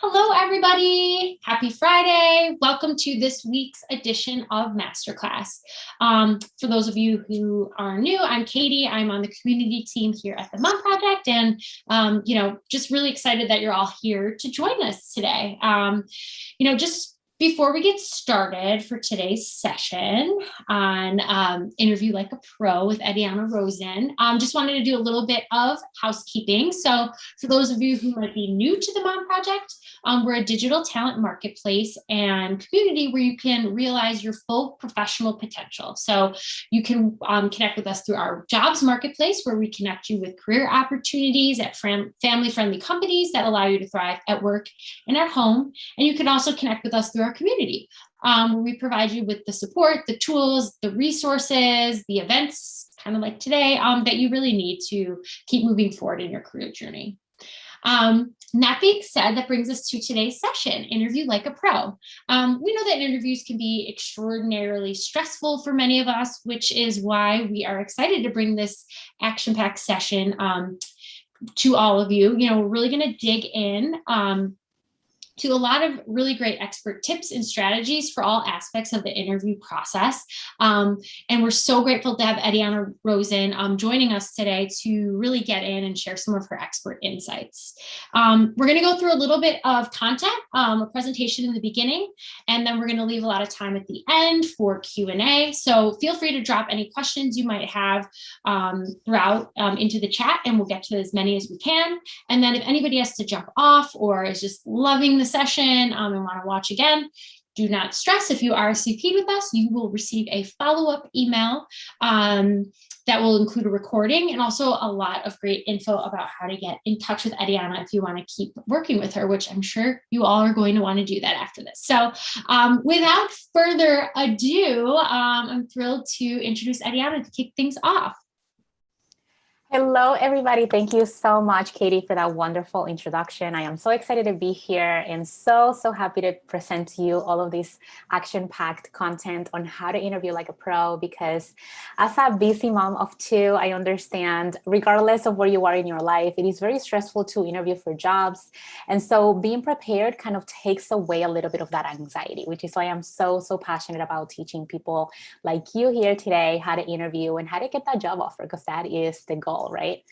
Hello, everybody. Happy Friday. Welcome to this week's edition of Masterclass. For those of you who are new, I'm Katie. I'm on the community team here at the Mom Project, and just really excited that you're all here to join us today. Just before we get started for today's session on Interview Like a Pro with Eddiana Rosen, just wanted to do a little bit of housekeeping. So for those of you who might be new to the Mom Project, we're a digital talent marketplace and community where you can realize your full professional potential. So you can connect with us through our jobs marketplace, where we connect you with career opportunities at family-friendly companies that allow you to thrive at work and at home. And you can also connect with us through our community, where we provide you with the support, the tools, the resources, the events, kind of like today, that you really need to keep moving forward in your career journey. That being said, that brings us to today's session, Interview Like a Pro. We know that interviews can be extraordinarily stressful for many of us, which is why we are excited to bring this action-packed session to all of you. We're really going to dig in to a lot of really great expert tips and strategies for all aspects of the interview process. And we're so grateful to have Eddiana Rosen joining us today to really get in and share some of her expert insights. We're going to go through a little bit of content, a presentation in the beginning, and then we're going to leave a lot of time at the end for Q&A. So feel free to drop any questions you might have throughout into the chat, and we'll get to as many as we can. And then if anybody has to jump off or is just loving the session and want to watch again, do not stress. If you RSVP'd with us, you will receive a follow-up email that will include a recording and also a lot of great info about how to get in touch with Eddiana if you want to keep working with her, which I'm sure you all are going to want to do that after this. So without further ado, I'm thrilled to introduce Eddiana to kick things off. Hello, everybody. Thank you so much, Katie, for that wonderful introduction. I am so excited to be here and so happy to present to you all of this action-packed content on how to interview like a pro, because as a busy mom of two, I understand, regardless of where you are in your life, it is very stressful to interview for jobs. And so being prepared kind of takes away a little bit of that anxiety, which is why I'm so passionate about teaching people like you here today how to interview and how to get that job offer, because that is the goal. Right?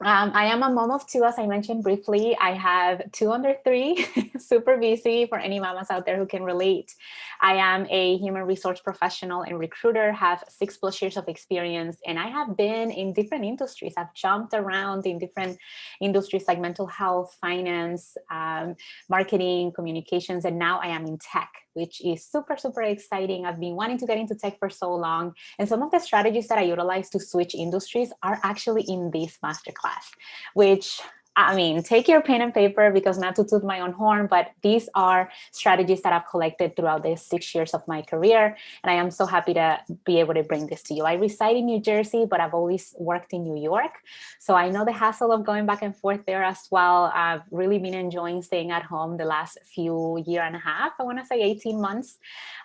I am a mom of two, as I mentioned briefly. I have 2 under 3, super busy for any mamas out there who can relate. I am a human resource professional and recruiter, have 6+ years of experience, and I have been in different industries. I've jumped around in different industries like mental health, finance, marketing, communications, and now I am in tech, which is super exciting. I've been wanting to get into tech for so long. And some of the strategies that I utilize to switch industries are actually in this masterclass, which, I mean, take your pen and paper, because not to toot my own horn, but these are strategies that I've collected throughout the 6 years of my career. And I am so happy to be able to bring this to you. I reside in New Jersey, but I've always worked in New York. So I know the hassle of going back and forth there as well. I've really been enjoying staying at home the last year and a half, I want to say 18 months.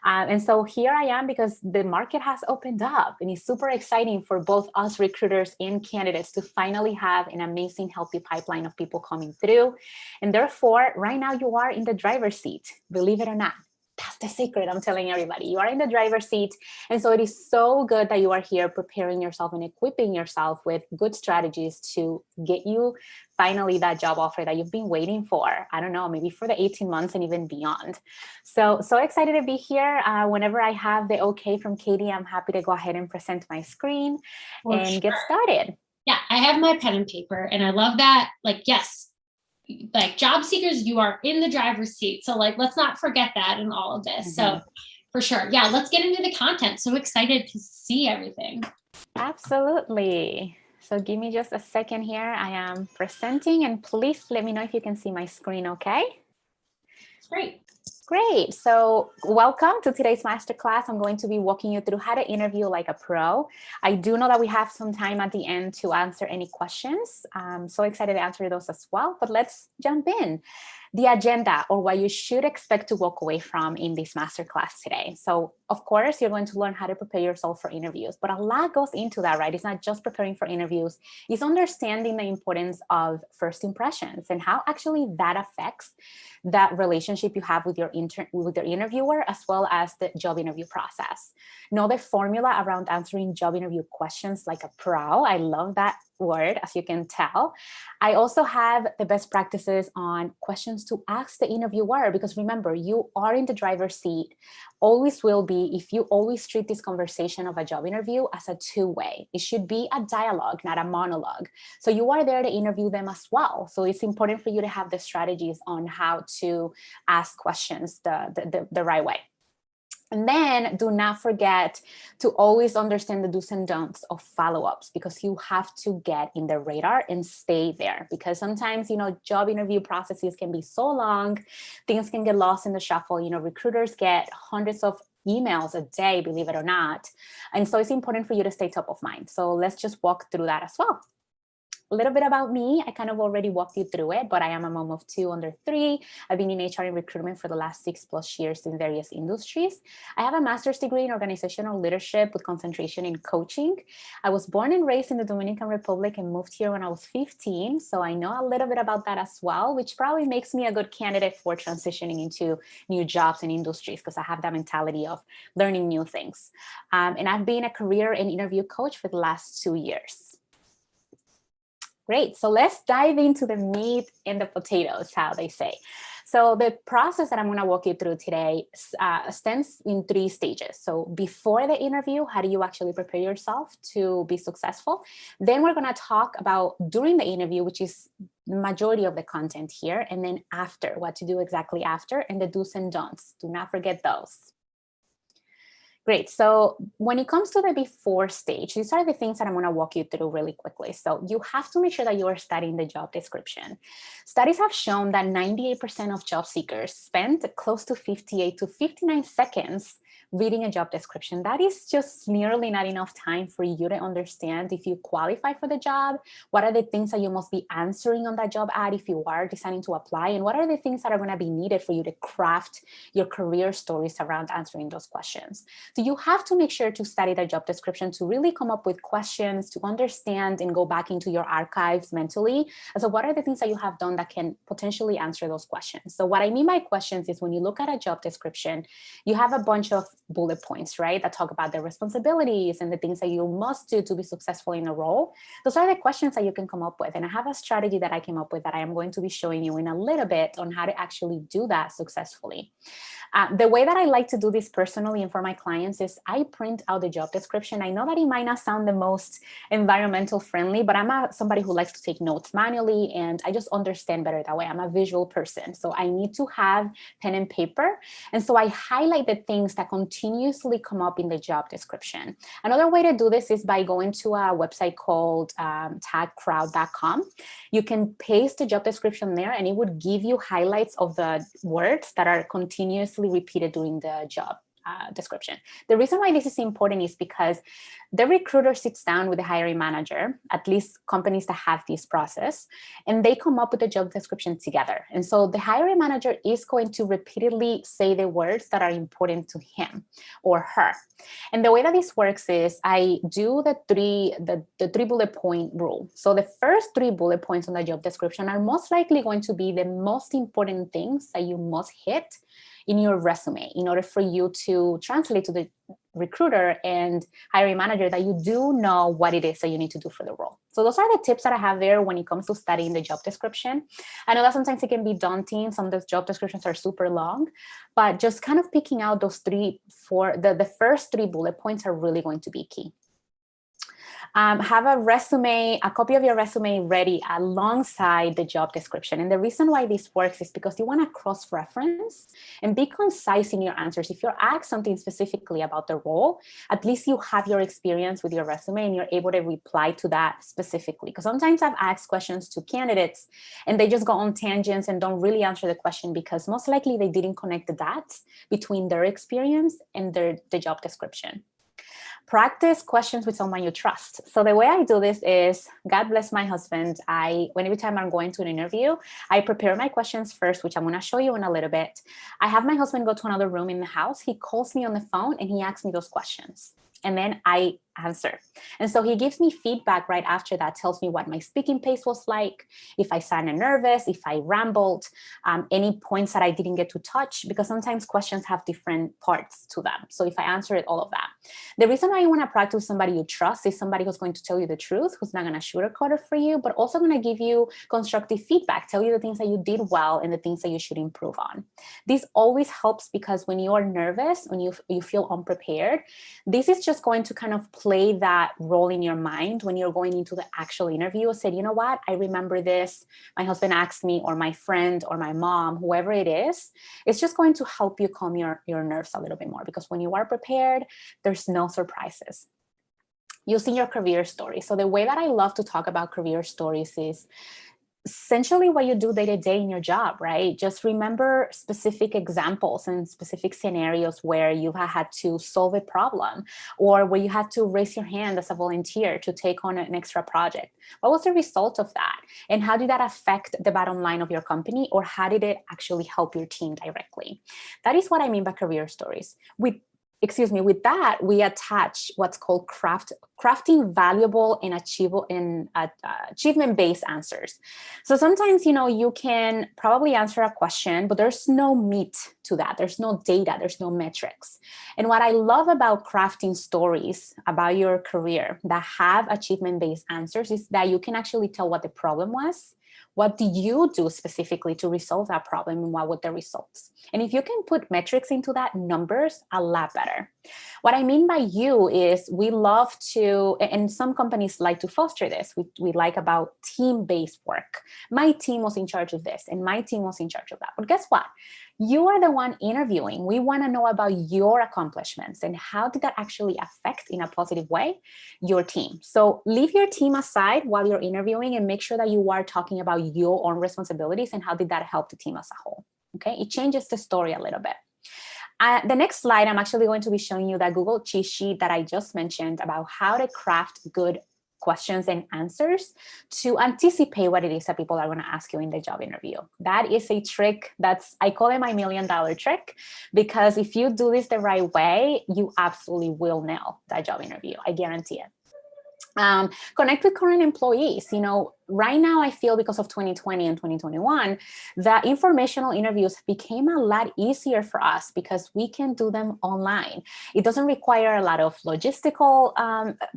And so here I am because the market has opened up, and it's super exciting for both us recruiters and candidates to finally have an amazing, healthy pipeline of people coming through. And therefore, right now you are in the driver's seat, believe it or not. That's the secret I'm telling everybody. You are in the driver's seat. And so it is so good that you are here preparing yourself and equipping yourself with good strategies to get you finally that job offer that you've been waiting for. I don't know, maybe for the 18 months and even beyond. So excited to be here. Whenever I have the okay from Katie, I'm happy to go ahead and present my screen and get started. Yeah, I have my pen and paper, and I love that. Like, yes, like job seekers, you are in the driver's seat. So like, let's not forget that in all of this. So for sure. Yeah, let's get into the content. So excited to see everything. Absolutely. So give me just a second here. I am presenting, and please let me know if you can see my screen, okay? It's great. Great. So welcome to today's masterclass. I'm going to be walking you through how to interview like a pro. I do know that we have some time at the end to answer any questions. I'm so excited to answer those as well, but let's jump in. The agenda, or what you should expect to walk away from in this masterclass today. So of course, you're going to learn how to prepare yourself for interviews, but a lot goes into that, right? It's not just preparing for interviews. It's understanding the importance of first impressions and how actually that affects that relationship you have with your interviewer, as well as the job interview process. Know the formula around answering job interview questions like a pro. I love that word, as you can tell. I also have the best practices on questions to ask the interviewer, because remember, you are in the driver's seat, always will be, if you always treat this conversation of a job interview as a two-way. It should be a dialogue, not a monologue. So you are there to interview them as well. So it's important for you to have the strategies on how to ask questions the right way. And then do not forget to always understand the do's and don'ts of follow-ups, because you have to get in the radar and stay there. Because sometimes, job interview processes can be so long, things can get lost in the shuffle. Recruiters get hundreds of emails a day, believe it or not. And so it's important for you to stay top of mind. So let's just walk through that as well. A little bit about me. I kind of already walked you through it, but I am a mom of 2 under 3. I've been in HR and recruitment for the last 6+ years in various industries. I have a master's degree in organizational leadership with concentration in coaching. I was born and raised in the Dominican Republic and moved here when I was 15. So I know a little bit about that as well, which probably makes me a good candidate for transitioning into new jobs and industries, because I have that mentality of learning new things. And I've been a career and interview coach for the last 2 years. Great. So let's dive into the meat and the potatoes, how they say. So the process that I'm going to walk you through today stands in 3 stages. So before the interview, how do you actually prepare yourself to be successful? Then we're going to talk about during the interview, which is the majority of the content here. And then after, what to do exactly after, and the do's and don'ts. Do not forget those. Great. So when it comes to the before stage, these are the things that I'm going to walk you through really quickly. So you have to make sure that you are studying the job description. Studies have shown that 98% of job seekers spend close to 58 to 59 seconds reading a job description. That is just nearly not enough time for you to understand if you qualify for the job, what are the things that you must be answering on that job ad if you are deciding to apply, and what are the things that are going to be needed for you to craft your career stories around answering those questions. So you have to make sure to study the job description to really come up with questions, to understand and go back into your archives mentally. And so what are the things that you have done that can potentially answer those questions? So what I mean by questions is when you look at a job description, you have a bunch of bullet points, right, that talk about the responsibilities and the things that you must do to be successful in a role. Those are the questions that you can come up with. And I have a strategy that I came up with that I am going to be showing you in a little bit on how to actually do that successfully. The way that I like to do this personally and for my clients is I print out the job description. I know that it might not sound the most environmental friendly, but I'm somebody who likes to take notes manually, and I just understand better that way. I'm a visual person, so I need to have pen and paper. And so I highlight the things that continuously come up in the job description. Another way to do this is by going to a website called tagcrowd.com. You can paste the job description there, and it would give you highlights of the words that are continuously repeated during the job description. The reason why this is important is because the recruiter sits down with the hiring manager, at least companies that have this process, and they come up with the job description together. And so the hiring manager is going to repeatedly say the words that are important to him or her. And the way that this works is I do the three bullet point rule. So the first 3 bullet points on the job description are most likely going to be the most important things that you must hit in your resume in order for you to translate to the recruiter and hiring manager that you do know what it is that you need to do for the role. So those are the tips that I have there when it comes to studying the job description. I know that sometimes it can be daunting. Some of the job descriptions are super long, but just kind of picking out those 3, 4, the first 3 bullet points are really going to be key. Have a copy of your resume ready alongside the job description. And the reason why this works is because you want to cross-reference and be concise in your answers. If you're asked something specifically about the role, at least you have your experience with your resume and you're able to reply to that specifically. Because sometimes I've asked questions to candidates and they just go on tangents and don't really answer the question because most likely they didn't connect the dots between their experience and the job description. Practice questions with someone you trust. So the way I do this is, God bless my husband, every time I'm going to an interview, I prepare my questions first, which I'm going to show you in a little bit. I have my husband go to another room in the house. He calls me on the phone and he asks me those questions. And then I answer. And so he gives me feedback right after that, tells me what my speaking pace was like, if I sounded nervous, if I rambled, any points that I didn't get to touch, because sometimes questions have different parts to them. So if I answered all of that. The reason why you want to practice somebody you trust is somebody who's going to tell you the truth, who's not going to sugarcoat it for you, but also going to give you constructive feedback, tell you the things that you did well and the things that you should improve on. This always helps because when you are nervous, when you feel unprepared, this is just going to kind of play that role in your mind when you're going into the actual interview. Said, you know what, I remember this. My husband asked me, or my friend, or my mom, whoever it is. It's just going to help you calm your nerves a little bit more, because when you are prepared, there's no surprises. Using your career story. So the way that I love to talk about career stories is essentially what you do day to day in your job, right? Just remember specific examples and specific scenarios where you had to solve a problem, or where you had to raise your hand as a volunteer to take on an extra project. What was the result of that? And how did that affect the bottom line of your company? Or how did it actually help your team directly? That is what I mean by career stories. With that, we attach what's called crafting valuable and achievement-based answers. So sometimes, you can probably answer a question, but there's no meat to that. There's no data, there's no metrics. And what I love about crafting stories about your career that have achievement-based answers is that you can actually tell what the problem was. What did you do specifically to resolve that problem, and what were the results? And if you can put metrics into that, numbers, a lot better. What I mean by you is we love to, and some companies like to foster this, we like about team-based work. My team was in charge of this, and my team was in charge of that. But guess what? You are the one interviewing. We want to know about your accomplishments and how did that actually affect in a positive way your team. So leave your team aside while you're interviewing and make sure that you are talking about your own responsibilities and how did that help the team as a whole. Okay, it changes the story a little bit. The next slide, I'm actually going to be showing you that Google cheat sheet that I just mentioned about how to craft good questions and answers to anticipate what it is that people are going to ask you in the job interview. That is a trick I call it my $1 million trick, because if you do this the right way, you absolutely will nail that job interview. I guarantee it. Connect with current employees. Right now I feel because of 2020 and 2021, that informational interviews became a lot easier for us because we can do them online. It doesn't require a lot of logistical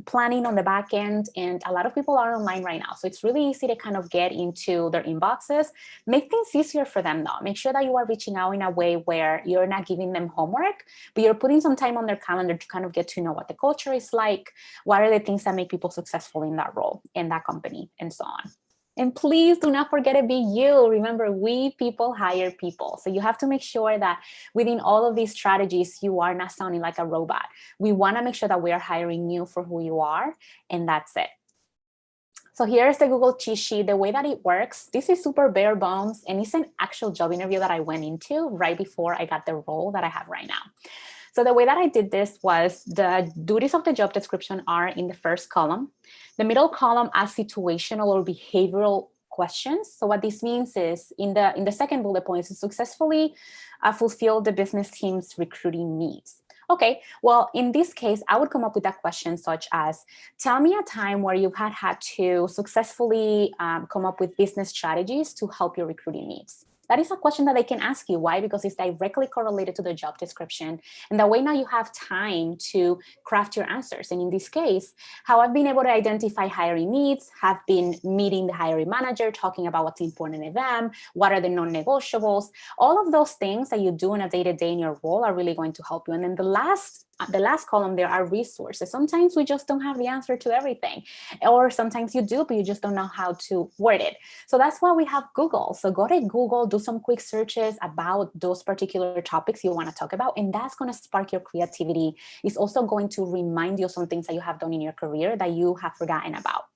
planning on the back end, and a lot of people are online right now. So it's really easy to kind of get into their inboxes, make things easier for them though. Make sure that you are reaching out in a way where you're not giving them homework, but you're putting some time on their calendar to kind of get to know what the culture is like, what are the things that make people successful in that role, in that company, and so on. And please do not forget to be you. Remember, we people hire people. So you have to make sure that within all of these strategies, you are not sounding like a robot. We want to make sure that we are hiring you for who you are, and that's it. So here's the Google cheat sheet. The way that it works, this is super bare bones, and it's an actual job interview that I went into right before I got the role that I have right now. So the way that I did this was the duties of the job description are in the first column. The middle column asks situational or behavioral questions. So what this means is in the second bullet point is to successfully fulfill the business team's recruiting needs. Okay, well, in this case, I would come up with a question such as, tell me a time where you've had to successfully come up with business strategies to help your recruiting needs. That is a question that they can ask you. Why? Because it's directly correlated to the job description. And that way now you have time to craft your answers. And in this case, how I've been able to identify hiring needs, have been meeting the hiring manager, talking about what's important to them, what are the non-negotiables. All of those things that you do in a day-to-day in your role are really going to help you. And then the last column, there are resources. Sometimes we just don't have the answer to everything, or sometimes you do, but you just don't know how to word it. So that's why we have Google. So go to Google, do some quick searches about those particular topics you want to talk about, and that's going to spark your creativity. It's also going to remind you of some things that you have done in your career that you have forgotten about.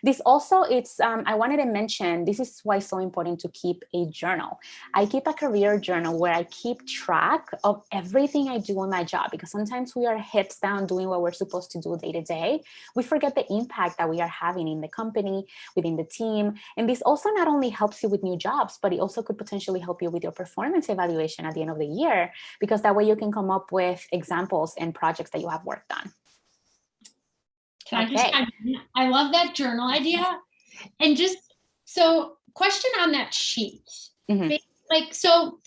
This also, I wanted to mention, this is why it's so important to keep a journal. I keep a career journal where I keep track of everything I do on my job, because sometimes we are heads down doing what we're supposed to do day to day. We forget the impact that we are having in the company, within the team. And this also not only helps you with new jobs, but it also could potentially help you with your performance evaluation at the end of the year, because that way you can come up with examples and projects that you have worked on. Can I just chime in? I love that journal idea. And just, so question on that sheet. Like, so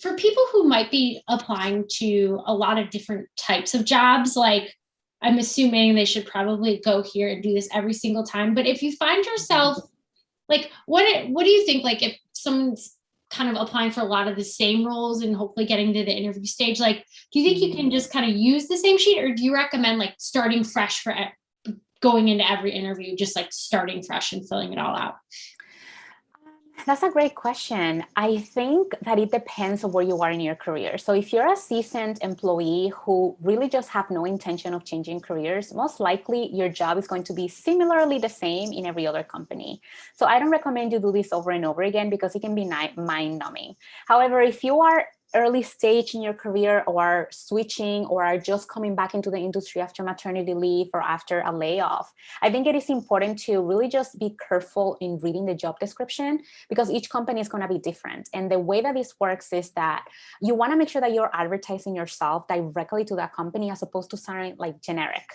for people who might be applying to a lot of different types of jobs, like I'm assuming they should probably go here and do this every single time. But if you find yourself, like, what do you think, like if someone's kind of applying for a lot of the same roles and hopefully getting to the interview stage, like, do you think you can just kind of use the same sheet, or do you recommend like starting fresh for going into every interview, just like starting fresh and filling it all out? That's a great question. I think that it depends on where you are in your career. So if you're a seasoned employee who really just have no intention of changing careers, most likely your job is going to be similarly the same in every other company. So I don't recommend you do this over and over again, because it can be mind-numbing. However, if you are early stage in your career, or switching, or are just coming back into the industry after maternity leave or after a layoff, I think it is important to really just be careful in reading the job description, because each company is going to be different. And the way that this works is that you want to make sure that you're advertising yourself directly to that company, as opposed to sounding like generic.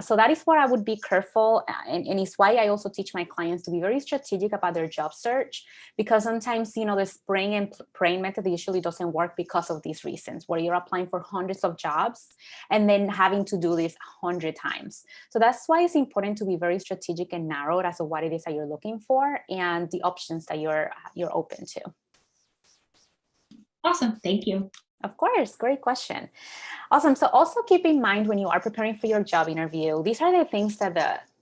So that is where I would be careful. And it's why I also teach my clients to be very strategic about their job search, because sometimes, the spraying and praying method usually doesn't work because of these reasons, where you're applying for hundreds of jobs and then having to do this 100 times. So that's why it's important to be very strategic and narrowed as to what it is that you're looking for and the options that you're open to. Awesome. Thank you. Of course. Great question. Awesome. So also keep in mind, when you are preparing for your job interview, these are the things that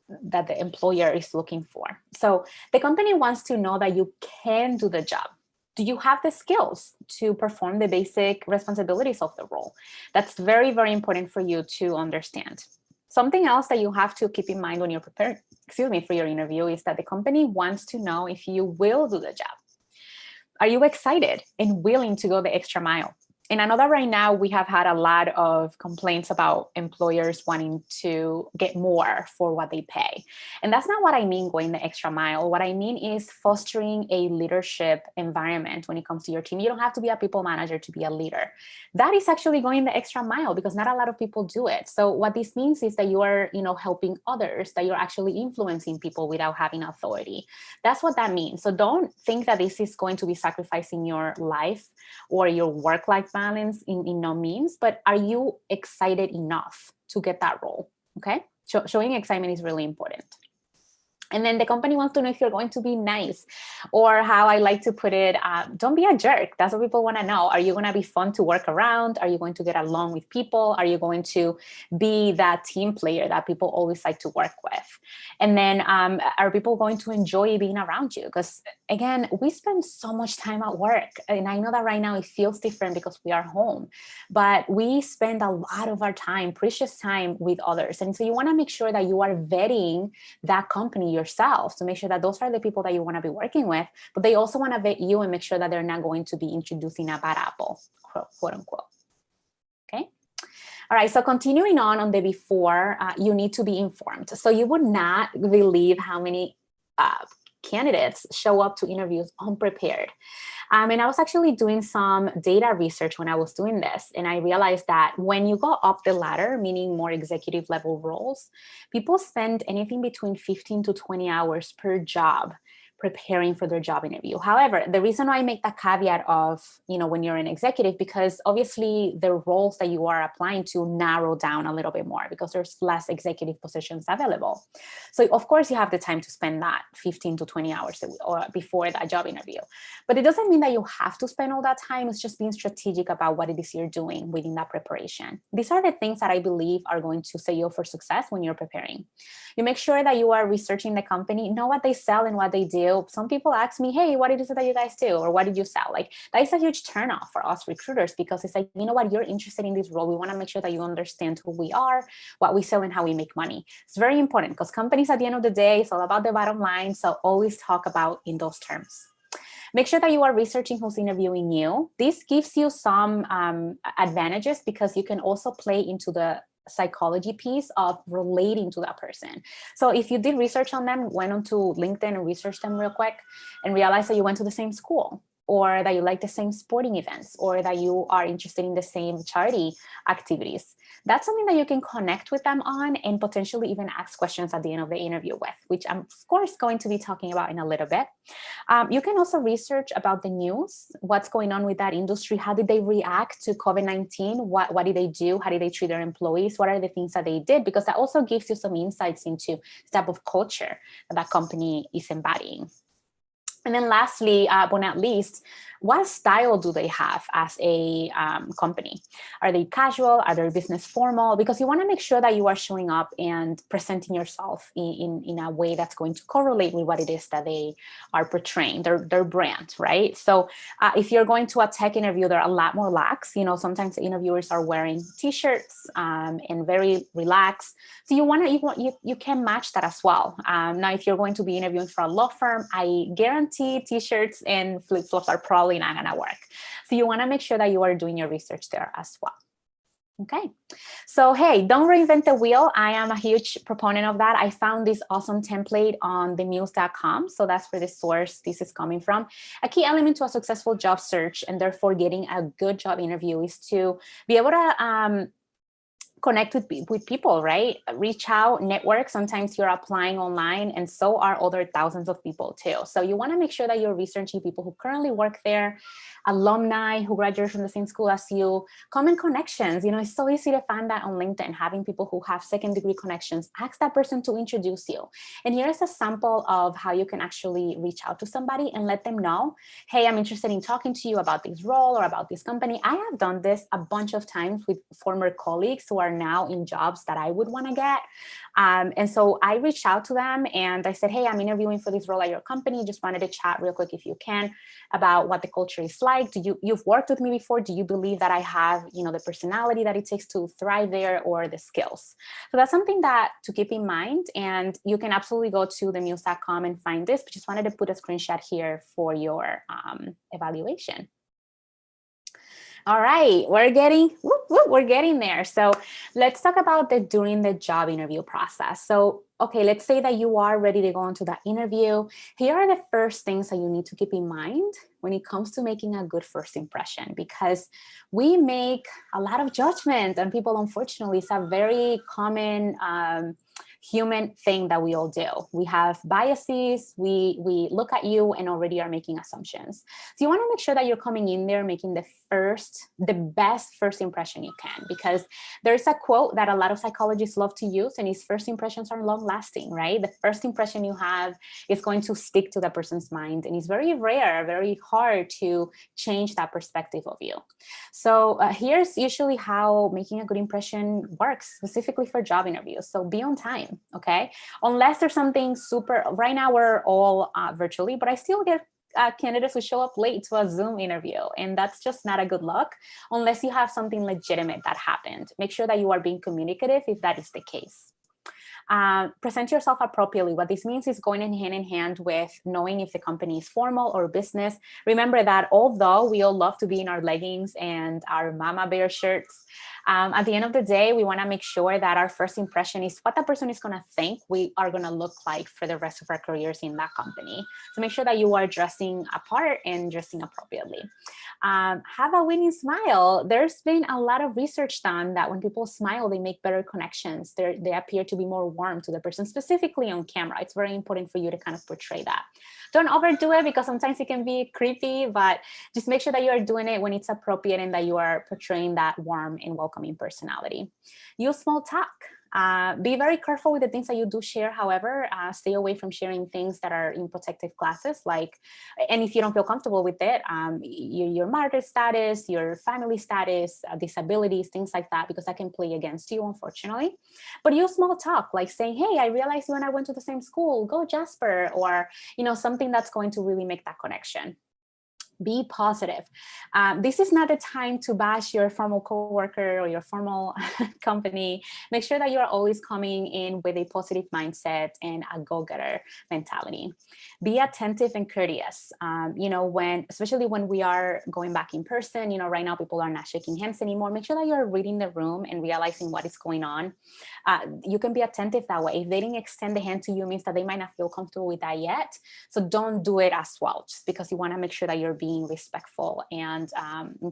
the employer is looking for. So the company wants to know that you can do the job. Do you have the skills to perform the basic responsibilities of the role? That's very, very important for you to understand. Something else that you have to keep in mind when you're preparing, for your interview, is that the company wants to know if you will do the job. Are you excited and willing to go the extra mile? And I know that right now we have had a lot of complaints about employers wanting to get more for what they pay. And that's not what I mean going the extra mile. What I mean is fostering a leadership environment when it comes to your team. You don't have to be a people manager to be a leader. That is actually going the extra mile, because not a lot of people do it. So what this means is that you are, helping others, that you're actually influencing people without having authority. That's what that means. So don't think that this is going to be sacrificing your life or your work-life balance, in no means, but are you excited enough to get that role? Okay. Showing excitement is really important. And then the company wants to know if you're going to be nice, or how I like to put it, don't be a jerk. That's what people want to know. Are you going to be fun to work around? Are you going to get along with people? Are you going to be that team player that people always like to work with? And then are people going to enjoy being around you? Because again, we spend so much time at work. And I know that right now it feels different because we are home, but we spend a lot of our time, precious time, with others. And so you want to make sure that you are vetting that company yourself to make sure that those are the people that you want to be working with, but they also want to vet you and make sure that they're not going to be introducing a bad apple, quote unquote. Okay. All right. So continuing on the before, you need to be informed. So you would not believe how many candidates show up to interviews unprepared. And I was actually doing some data research when I was doing this. And I realized that when you go up the ladder, meaning more executive level roles, people spend anything between 15 to 20 hours per job preparing for their job interview. However, the reason why I make that caveat of, when you're an executive, because obviously the roles that you are applying to narrow down a little bit more because there's less executive positions available. So of course you have the time to spend that 15 to 20 hours or before that job interview. But it doesn't mean that you have to spend all that time. It's just being strategic about what it is you're doing within that preparation. These are the things that I believe are going to set you up for success when you're preparing. You make sure that you are researching the company, know what they sell and what they do, do. Some people ask me, hey, what is it that you guys do? Or what did you sell? Like, that is a huge turnoff for us recruiters, because it's like, you know what, you're interested in this role. We want to make sure that you understand who we are, what we sell, and how we make money. It's very important, because companies at the end of the day, it's all about the bottom line. So always talk about in those terms. Make sure that you are researching who's interviewing you. This gives you some advantages, because you can also play into the psychology piece of relating to that person. So if you did research on them, went onto LinkedIn and researched them real quick and realized that you went to the same school, or that you like the same sporting events, or that you are interested in the same charity activities, that's something that you can connect with them on, and potentially even ask questions at the end of the interview with, which I'm of course going to be talking about in a little bit. You can also research about the news, what's going on with that industry, how did they react to COVID-19, what did they do, how did they treat their employees, what are the things that they did, because that also gives you some insights into the type of culture that company is embodying. And then lastly, but not least, what style do they have as a company? Are they casual? Are they business formal? Because you want to make sure that you are showing up and presenting yourself in a way that's going to correlate with what it is that they are portraying, their brand, right? So if you're going to a tech interview, they're a lot more lax. You know, sometimes the interviewers are wearing t-shirts and very relaxed. So you can match that as well. Now, if you're going to be interviewing for a law firm, I guarantee t-shirts and flip-flops are probably not going to work. So you want to make sure that you are doing your research there as well. Okay, so hey, don't reinvent the wheel. I am a huge proponent of that. I found this awesome template on themuse.com. So that's where the source this is coming from. A key element to a successful job search, and therefore getting a good job interview, is to be able to connect with people, right? Reach out, network. Sometimes you're applying online, and so are other thousands of people too. So you want to make sure that you're researching people who currently work there, alumni who graduated from the same school as you, common connections. You know, it's so easy to find that on LinkedIn, having people who have second-degree connections. Ask that person to introduce you. And here's a sample of how you can actually reach out to somebody and let them know, hey, I'm interested in talking to you about this role or about this company. I have done this a bunch of times with former colleagues who are now in jobs that I would want to get. And so I reached out to them and I said, hey, I'm interviewing for this role at your company. Just wanted to chat real quick, if you can, about what the culture is like. You've worked with me before. Do you believe that I have, the personality that it takes to thrive there, or the skills? So that's something that to keep in mind. And you can absolutely go to themuse.com and find this, but just wanted to put a screenshot here for your evaluation. All right, we're getting there. So let's talk about during the job interview process. So, okay, let's say that you are ready to go into that interview. Here are the first things that you need to keep in mind when it comes to making a good first impression, because we make a lot of judgment, and people, unfortunately, it's a very common human thing that we all do. We have biases. We look at you and already are making assumptions. So you want to make sure that you're coming in there making the best first impression you can, because there's a quote that a lot of psychologists love to use, and it's first impressions are long lasting, right? The first impression you have is going to stick to the person's mind, and it's very rare, very hard to change that perspective of you. So here's usually how making a good impression works, specifically for job interviews. So be on time. Okay, unless there's something super, right now we're all virtually, but I still get candidates who show up late to a Zoom interview, and that's just not a good look unless you have something legitimate that happened. Make sure that you are being communicative if that is the case. Present yourself appropriately. What this means is going in hand with knowing if the company is formal or business. Remember that although we all love to be in our leggings and our mama bear shirts, at the end of the day, we want to make sure that our first impression is what that person is going to think we are going to look like for the rest of our careers in that company. So make sure that you are dressing apart and dressing appropriately. Have a winning smile. There's been a lot of research done that when people smile, they make better connections. They appear to be more warm to the person, specifically on camera. It's very important for you to kind of portray that. Don't overdo it, because sometimes it can be creepy, but just make sure that you are doing it when it's appropriate and that you are portraying that warm and welcoming personality. Use small talk. Be very careful with the things that you do share. However, stay away from sharing things that are in protective classes, like, and if you don't feel comfortable with it, your marital status, your family status, disabilities, things like that, because that can play against you, unfortunately. But use small talk, like saying, hey, I realized you and I went to the same school, go Jasper, or, something that's going to really make that connection. Be positive. This is not the time to bash your formal coworker or your formal company. Make sure that you are always coming in with a positive mindset and a go-getter mentality. Be attentive and courteous. Especially when we are going back in person, right now people are not shaking hands anymore. Make sure that you're reading the room and realizing what is going on. You can be attentive that way. If they didn't extend the hand to you, means that they might not feel comfortable with that yet. So don't do it as well, just because you want to make sure that you're being respectful and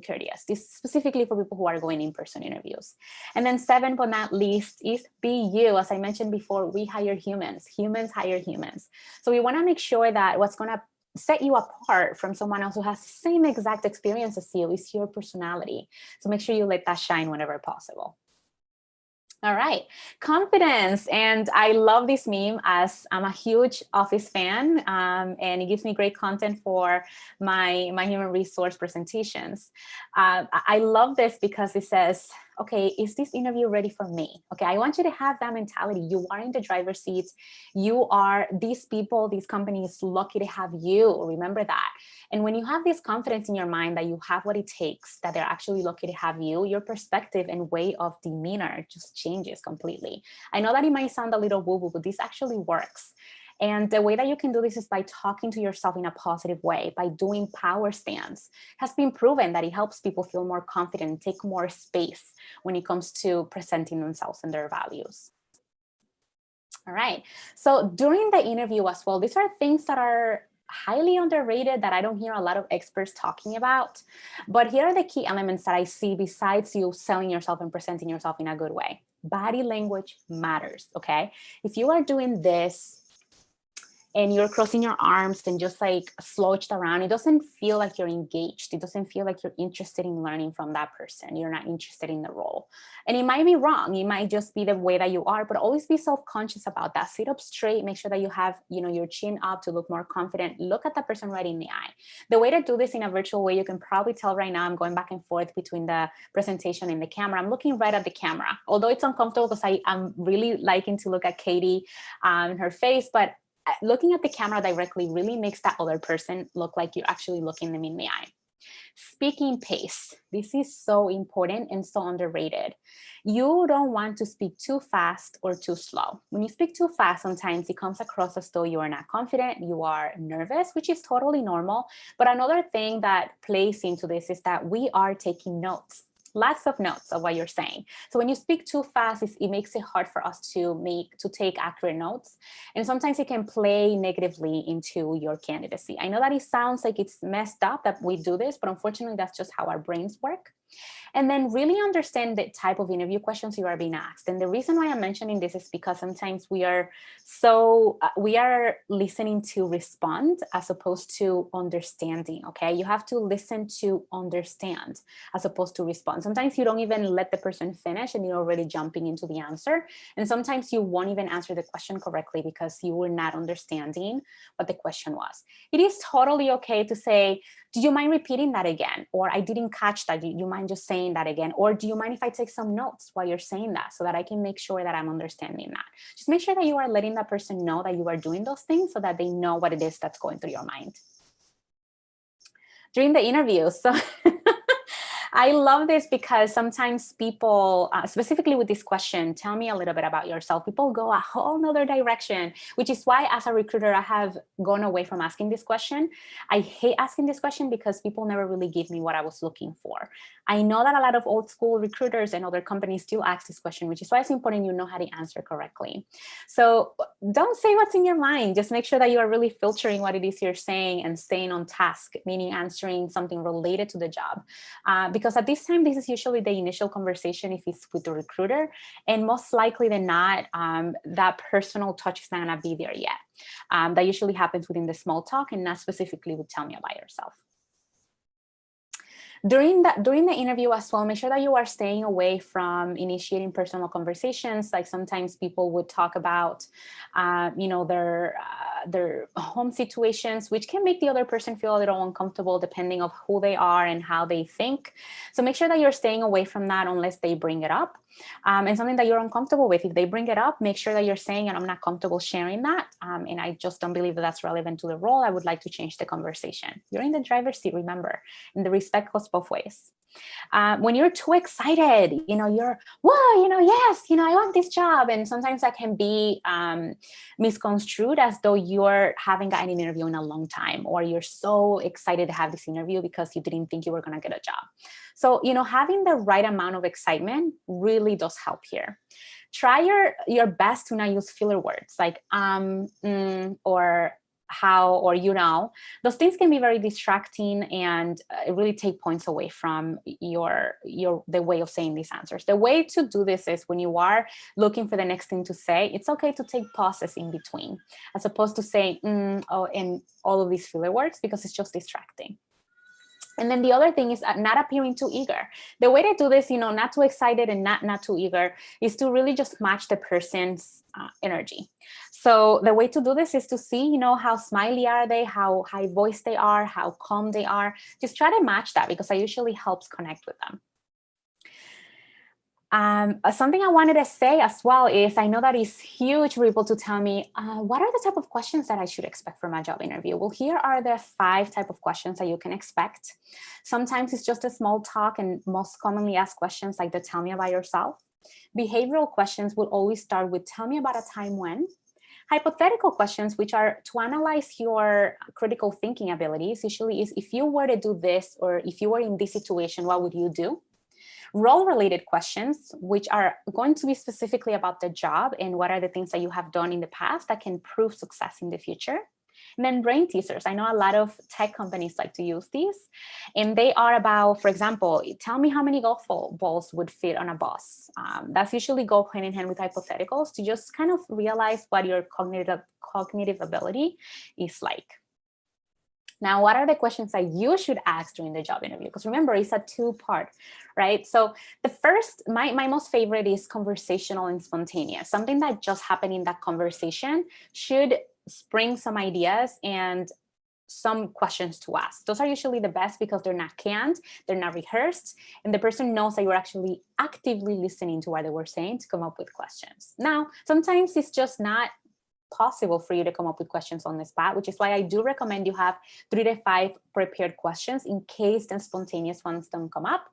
courteous. This is specifically for people who are going in-person interviews. And then 7, but not least, is be you. As I mentioned before, we hire humans. Humans hire humans. So we want to make sure that what's going to set you apart from someone else who has the same exact experience as you is your personality. So make sure you let that shine whenever possible. All right, confidence. And I love this meme, as I'm a huge Office fan, and it gives me great content for my human resource presentations. I love this because it says, okay, is this interview ready for me? Okay, I want you to have that mentality. You are in the driver's seat. You are, these people, these companies, lucky to have you. Remember that. And when you have this confidence in your mind that you have what it takes, that they're actually lucky to have you, your perspective and way of demeanor just changes completely. I know that it might sound a little woo-woo, but this actually works. And the way that you can do this is by talking to yourself in a positive way, by doing power stands. It has been proven that it helps people feel more confident and take more space when it comes to presenting themselves and their values. All right. So during the interview as well, these are things that are highly underrated that I don't hear a lot of experts talking about. But here are the key elements that I see besides you selling yourself and presenting yourself in a good way. Body language matters, okay? If you are doing this and you're crossing your arms and just like slouched around, it doesn't feel like you're engaged. It doesn't feel like you're interested in learning from that person. You're not interested in the role. And it might be wrong. It might just be the way that you are, but always be self-conscious about that. Sit up straight, make sure that you have, your chin up to look more confident. Look at the person right in the eye. The way to do this in a virtual way, you can probably tell right now, I'm going back and forth between the presentation and the camera. I'm looking right at the camera, although it's uncomfortable because I'm really liking to look at Katie and her face, but looking at the camera directly really makes that other person look like you're actually looking them in the eye. Speaking pace. This is so important and so underrated. You don't want to speak too fast or too slow. When you speak too fast, sometimes it comes across as though you are not confident, you are nervous, which is totally normal. But another thing that plays into this is that we are taking notes. Lots of notes of what you're saying. So when you speak too fast, it makes it hard for us to take accurate notes. And sometimes it can play negatively into your candidacy. I know that it sounds like it's messed up that we do this, but unfortunately, that's just how our brains work. And then really understand the type of interview questions you are being asked. And the reason why I'm mentioning this is because sometimes we are listening to respond as opposed to understanding, okay? You have to listen to understand as opposed to respond. Sometimes you don't even let the person finish and you're already jumping into the answer. And sometimes you won't even answer the question correctly because you were not understanding what the question was. It is totally okay to say, do you mind repeating that again? Or I didn't catch that. Do you mind just saying that again? Or do you mind if I take some notes while you're saying that so that I can make sure that I'm understanding that? Just make sure that you are letting that person know that you are doing those things so that they know what it is that's going through your mind. During the interview, so I love this because sometimes people, specifically with this question, tell me a little bit about yourself. People go a whole nother direction, which is why as a recruiter, I have gone away from asking this question. I hate asking this question because people never really give me what I was looking for. I know that a lot of old school recruiters and other companies still ask this question, which is why it's important you know how to answer correctly. So don't say what's in your mind. Just make sure that you are really filtering what it is you're saying and staying on task, meaning answering something related to the job. Because at this time, this is usually the initial conversation if it's with the recruiter. And most likely than not, that personal touch is not going to be there yet. That usually happens within the small talk and not specifically with tell me about yourself. During the interview as well, make sure that you are staying away from initiating personal conversations. Like sometimes people would talk about, their home situations, which can make the other person feel a little uncomfortable depending on who they are and how they think. So make sure that you're staying away from that unless they bring it up. And something that you're uncomfortable with, if they bring it up, make sure that you're saying, and I'm not comfortable sharing that. And I just don't believe that that's relevant to the role. I would like to change the conversation. You're in the driver's seat, remember, and the respect goes both ways. When you're too excited, you're, whoa, yes, I want this job. And sometimes that can be misconstrued as though you're haven't gotten an interview in a long time, or you're so excited to have this interview because you didn't think you were going to get a job. So, having the right amount of excitement really does help here. Try your best to not use filler words like or how, or those things can be very distracting and really take points away from the way of saying these answers. The way to do this is when you are looking for the next thing to say, it's okay to take pauses in between, as opposed to saying and all of these filler words, because it's just distracting. And then the other thing is not appearing too eager. The way to do this, not too excited and not too eager, is to really just match the person's energy. So the way to do this is to see, how smiley are they, how high voice they are, how calm they are. Just try to match that, because that usually helps connect with them. Something I wanted to say as well is, I know that it's huge for people to tell me, what are the type of questions that I should expect from a job interview? Well, here are the 5 type of questions that you can expect. Sometimes it's just a small talk, and most commonly asked questions like the tell me about yourself. Behavioral questions will always start with tell me about a time when. Hypothetical questions, which are to analyze your critical thinking abilities, usually is, if you were to do this, or if you were in this situation, what would you do? Role-related questions, which are going to be specifically about the job and what are the things that you have done in the past that can prove success in the future. And then brain teasers. I know a lot of tech companies like to use these, and they are about, for example, tell me how many golf balls would fit on a bus. That's usually go hand in hand with hypotheticals to just kind of realize what your cognitive ability is like. Now, what are the questions that you should ask during the job interview? Because remember, it's a 2-part, right? So the first, my most favorite is conversational and spontaneous. Something that just happened in that conversation should spring some ideas and some questions to ask. Those are usually the best because they're not canned, they're not rehearsed, and the person knows that you're actually actively listening to what they were saying to come up with questions. Now, sometimes it's just not possible for you to come up with questions on the spot, which is why I do recommend you have 3 to 5 prepared questions in case the spontaneous ones don't come up.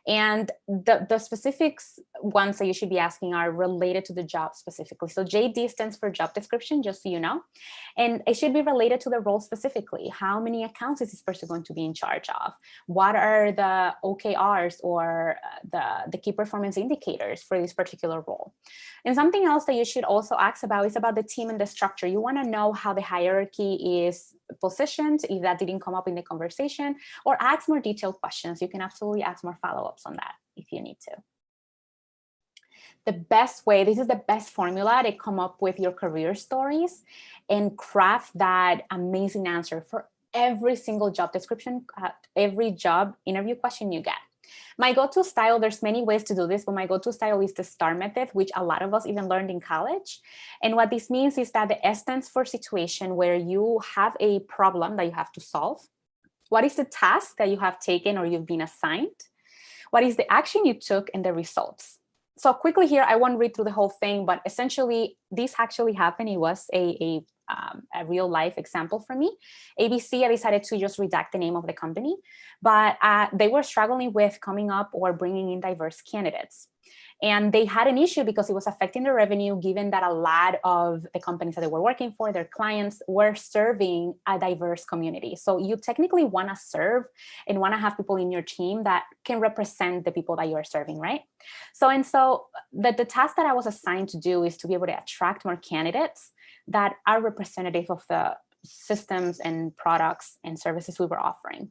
And the specifics ones that you should be asking are related to the job specifically. So JD stands for job description, just so you know. And it should be related to the role specifically. How many accounts is this person going to be in charge of? What are the OKRs, or the key performance indicators for this particular role? And something else that you should also ask about is about the team and the structure. You want to know how the hierarchy is positioned, if that didn't come up in the conversation, or ask more detailed questions. You can absolutely ask more follow-ups on that if you need to. The best way, this is the best formula to come up with your career stories and craft that amazing answer for every single job description, every job interview question you get. My go-to style, there's many ways to do this, but my go-to style is the STAR method, which a lot of us even learned in college. And what this means is that the S stands for situation, where you have a problem that you have to solve. What is the task that you have taken or you've been assigned? What is the action you took, and the results? So quickly here, I won't read through the whole thing, but essentially this actually happened. It was a real life example for me. ABC, I decided to just redact the name of the company, but they were struggling with coming up or bringing in diverse candidates. And they had an issue because it was affecting the revenue, given that a lot of the companies that they were working for, their clients, were serving a diverse community. So you technically want to serve and want to have people in your team that can represent the people that you are serving, right? So the task that I was assigned to do is to be able to attract more candidates that are representative of the systems and products and services we were offering.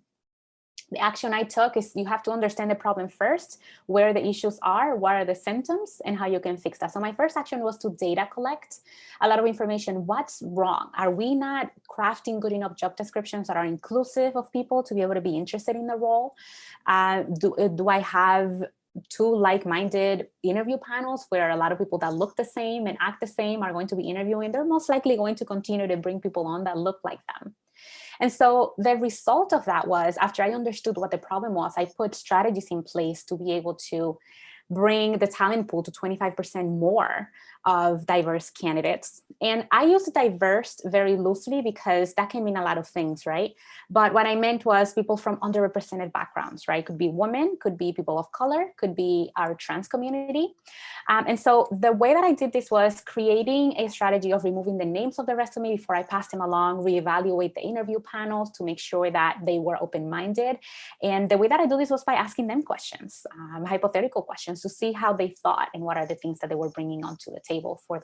The action I took is you have to understand the problem first, where the issues are, what are the symptoms, and how you can fix that. So my first action was to data collect a lot of information. What's wrong? Are we not crafting good enough job descriptions that are inclusive of people to be able to be interested in the role? Do I have two like-minded interview panels where a lot of people that look the same and act the same are going to be interviewing? They're most likely going to continue to bring people on that look like them. And so the result of that was, after I understood what the problem was, I put strategies in place to be able to bring the talent pool to 25% more of diverse candidates. And I use diverse very loosely because that can mean a lot of things, right? But what I meant was people from underrepresented backgrounds, right? Could be women, could be people of color, could be our trans community. And so the way that I did this was creating a strategy of removing the names of the resume before I passed them along, reevaluate the interview panels to make sure that they were open-minded. And the way that I do this was by asking them questions, hypothetical questions, to see how they thought and what are the things that they were bringing onto the table for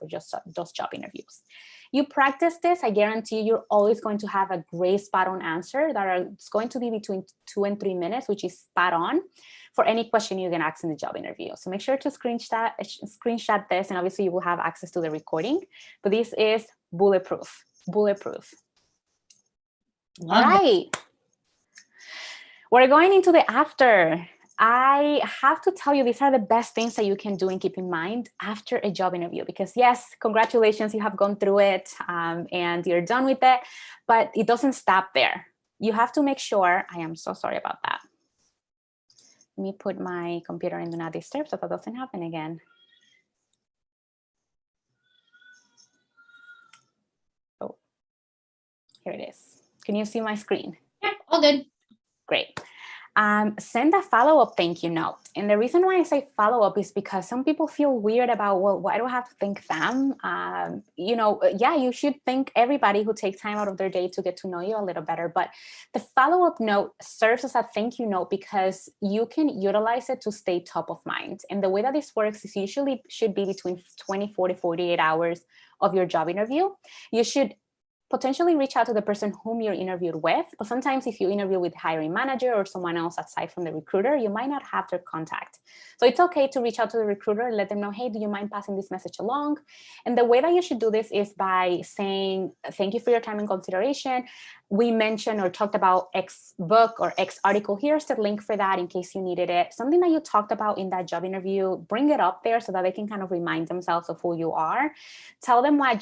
those job interviews. You practice this, I guarantee you're always going to have a great spot-on answer it's going to be between 2 and 3 minutes, which is spot on for any question you can ask in the job interview. So make sure to screenshot this, and obviously you will have access to the recording, but this is bulletproof. All right. We're going into the after. I have to tell you, these are the best things that you can do and keep in mind after a job interview, because yes, congratulations, you have gone through it and you're done with it, but it doesn't stop there. You have to make sure, I am so sorry about that. Let me put my computer in do not disturb so that doesn't happen again. Oh, here it is. Can you see my screen? Yep, all good. Great. Send a follow-up thank you note. And the reason why I say follow-up is because some people feel weird about, well, why do I have to thank them? Yeah, you should thank everybody who takes time out of their day to get to know you a little better. But the follow-up note serves as a thank you note because you can utilize it to stay top of mind. And the way that this works is usually should be between 24 to 48 hours of your job interview. You should potentially reach out to the person whom you're interviewed with. But sometimes if you interview with hiring manager or someone else aside from the recruiter, you might not have their contact. So it's okay to reach out to the recruiter and let them know, hey, do you mind passing this message along? And the way that you should do this is by saying, thank you for your time and consideration. We mentioned or talked about X book or X article. Here's the link for that in case you needed it. Something that you talked about in that job interview, bring it up there so that they can kind of remind themselves of who you are. Tell them what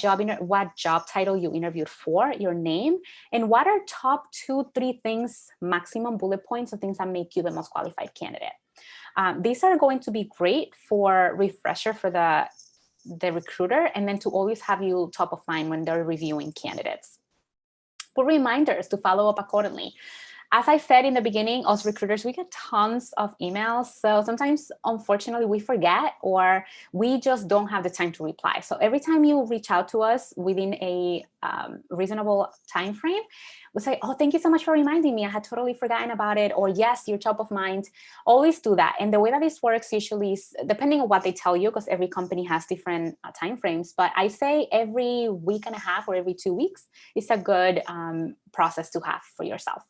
job title you interviewed for, your name, and what are top 2-3 things, maximum bullet points of things that make you the most qualified candidate. These are going to be great for refresher for the recruiter, and then to always have you top of mind when they're reviewing candidates. Put reminders to follow up accordingly. As I said in the beginning, us recruiters, we get tons of emails. So sometimes, unfortunately, we forget or we just don't have the time to reply. So every time you reach out to us within a reasonable time frame, we say, oh, thank you so much for reminding me. I had totally forgotten about it. Or yes, you're top of mind. Always do that. And the way that this works usually is depending on what they tell you, because every company has different time frames. But I say every week and a half or every 2 weeks is a good process to have for yourself.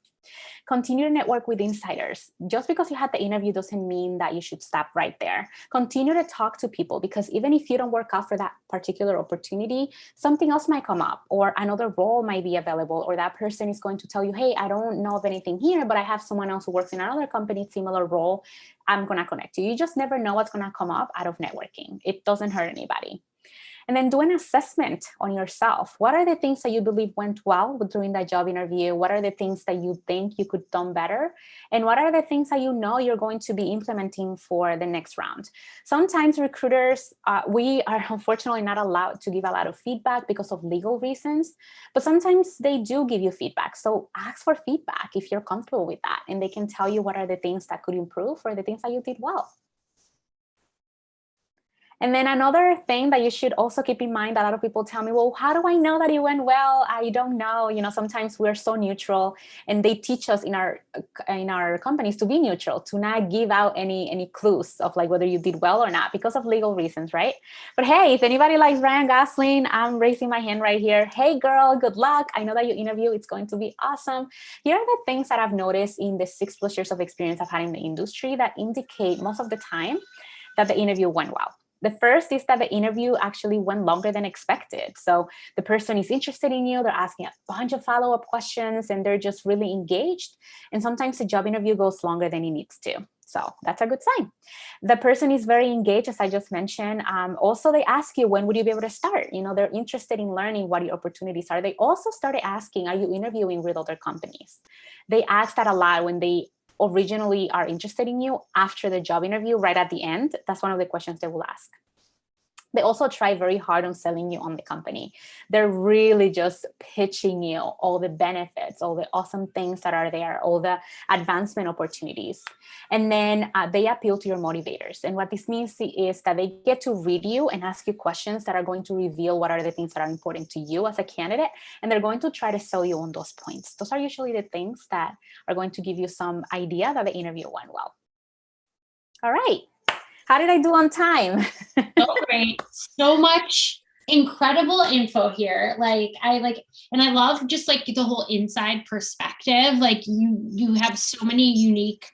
Continue to network with insiders. Just because you had the interview doesn't mean that you should stop right there. Continue to talk to people, because even if you don't work out for that particular opportunity, something else might come up or another role might be available, or that person is going to tell you, hey, I don't know of anything here, but I have someone else who works in another company, similar role. I'm going to connect you. You just never know what's going to come up out of networking. It doesn't hurt anybody. And then do an assessment on yourself. What are the things that you believe went well during that job interview? What are the things that you think you could have done better? And what are the things that you know you're going to be implementing for the next round? Sometimes recruiters, we are unfortunately not allowed to give a lot of feedback because of legal reasons, but sometimes they do give you feedback. So ask for feedback if you're comfortable with that, and they can tell you what are the things that could improve or the things that you did well. And then another thing that you should also keep in mind, a lot of people tell me, well, how do I know that it went well? I don't know. Sometimes we're so neutral, and they teach us in our companies to be neutral, to not give out any clues of like whether you did well or not because of legal reasons, right? But hey, if anybody likes Ryan Gosling, I'm raising my hand right here. Hey girl, good luck. I know that you interview, it's going to be awesome. Here are the things that I've noticed in the 6+ years of experience I've had in the industry that indicate most of the time that the interview went well. The first is that the interview actually went longer than expected. So the person is interested in you, they're asking a bunch of follow-up questions, and they're just really engaged. And sometimes the job interview goes longer than it needs to. So that's a good sign. The person is very engaged, as I just mentioned. Also, they ask you, when would you be able to start? They're interested in learning what your opportunities are. They also started asking, are you interviewing with other companies? They ask that a lot when they originally are interested in you. After the job interview, right at the end, that's one of the questions they will ask. They also try very hard on selling you on the company. They're really just pitching you all the benefits, all the awesome things that are there, all the advancement opportunities. And then they appeal to your motivators. And what this means is that they get to read you and ask you questions that are going to reveal what are the things that are important to you as a candidate. And they're going to try to sell you on those points. Those are usually the things that are going to give you some idea that the interview went well. All right. How did I do on time? So great. So much incredible info here. And I love just like the whole inside perspective. Like you have so many unique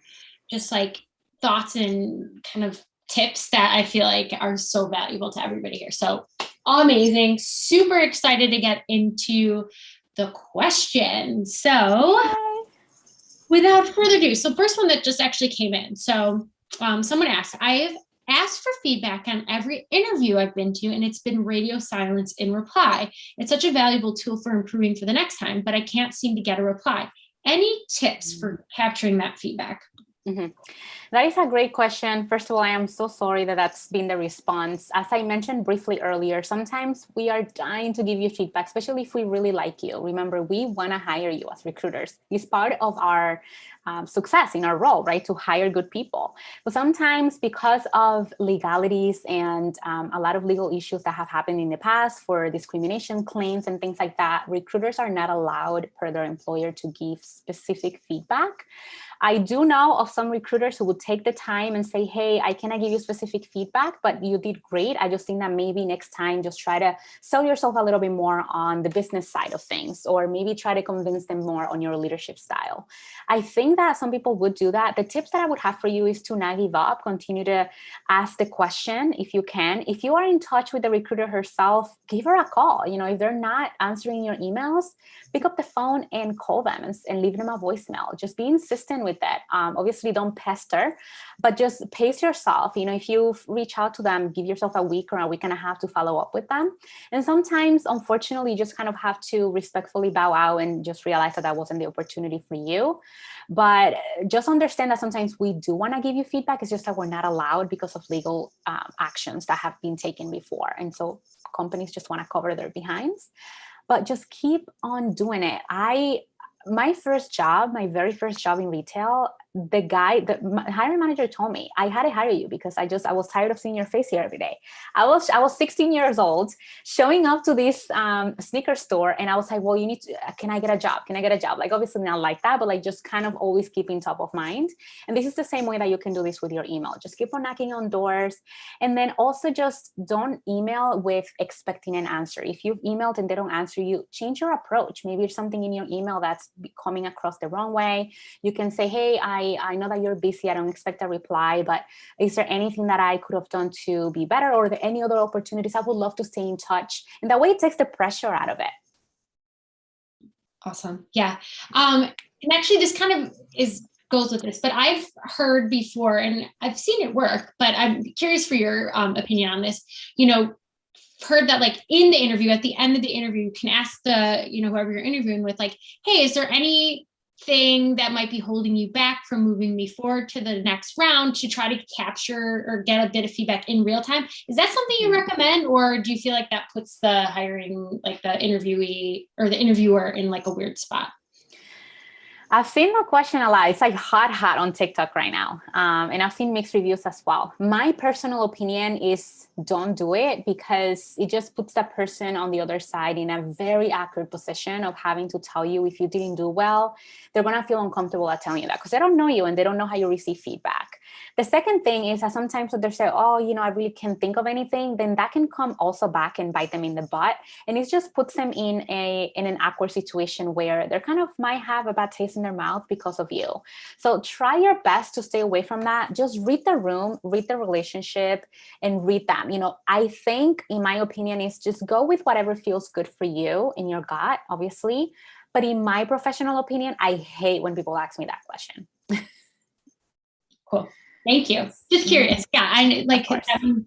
just like thoughts and kind of tips that I feel like are so valuable to everybody here. So amazing. Super excited to get into the questions. So without further ado, so first one that just actually came in. So someone asked, I've asked for feedback on every interview I've been to, and it's been radio silence in reply. It's such a valuable tool for improving for the next time, but I can't seem to get a reply. Any tips for capturing that feedback? Mm-hmm. That is a great question. First of all, I am so sorry that that's been the response. As I mentioned briefly earlier, sometimes we are dying to give you feedback, especially if we really like you. Remember, we want to hire you as recruiters. It's part of our success in our role, right? To hire good people. But sometimes because of legalities and a lot of legal issues that have happened in the past for discrimination claims and things like that, recruiters are not allowed per their employer to give specific feedback. I do know of some recruiters who would take the time and say, hey, I cannot give you specific feedback, but you did great. I just think that maybe next time, just try to sell yourself a little bit more on the business side of things, or maybe try to convince them more on your leadership style. I think that some people would do that. The tips that I would have for you is to not give up, continue to ask the question if you can. If you are in touch with the recruiter herself, give her a call. If they're not answering your emails, pick up the phone and call them and leave them a voicemail. Just be insistent with that. Obviously, don't pester, but just pace yourself. If you reach out to them, give yourself a week or a week and a half to follow up with them. And sometimes, unfortunately, you just kind of have to respectfully bow out and just realize that wasn't the opportunity for you. But just understand that sometimes we do want to give you feedback. It's just that we're not allowed because of legal actions that have been taken before. And so companies just want to cover their behinds. But just keep on doing it. My very first job in retail, the hiring manager told me, I had to hire you because I was tired of seeing your face here every day. I was 16 years old, showing up to this sneaker store, and I was like, well, can I get a job? Can I get a job? Like, obviously not like that, but like just kind of always keeping top of mind. And this is the same way that you can do this with your email. Just keep on knocking on doors. And then also just don't email with expecting an answer. If you've emailed and they don't answer you, change your approach. Maybe there's something in your email that's coming across the wrong way. You can say, hey, I know that you're busy. I don't expect a reply, but is there anything that I could have done to be better, or are there any other opportunities? I would love to stay in touch. And that way it takes the pressure out of it. Awesome. Yeah. And actually this kind of goes with this, but I've heard before and I've seen it work, but I'm curious for your opinion on this. Heard that like in the interview, at the end of the interview, you can ask whoever you're interviewing with, like, hey, is there anything that might be holding you back from moving me forward to the next round, to try to capture or get a bit of feedback in real time? Is that something you recommend, or do you feel like that puts the hiring, like the interviewee or the interviewer, in like a weird spot? I've seen the question a lot. It's like hot on TikTok right now. And I've seen mixed reviews as well. My personal opinion is don't do it, because it just puts that person on the other side in a very awkward position of having to tell you if you didn't do well. They're going to feel uncomfortable at telling you that because they don't know you and they don't know how you receive feedback. The second thing is that sometimes when they say, oh, I really can't think of anything, then that can come also back and bite them in the butt. And it just puts them in an awkward situation where they're kind of might have a bad taste in their mouth because of you. So try your best to stay away from that. Just read the room, read the relationship, and read them. I think, in my opinion, is just go with whatever feels good for you in your gut, obviously. But in my professional opinion, I hate when people ask me that question. Cool. Thank you. Just curious. Yeah, I like having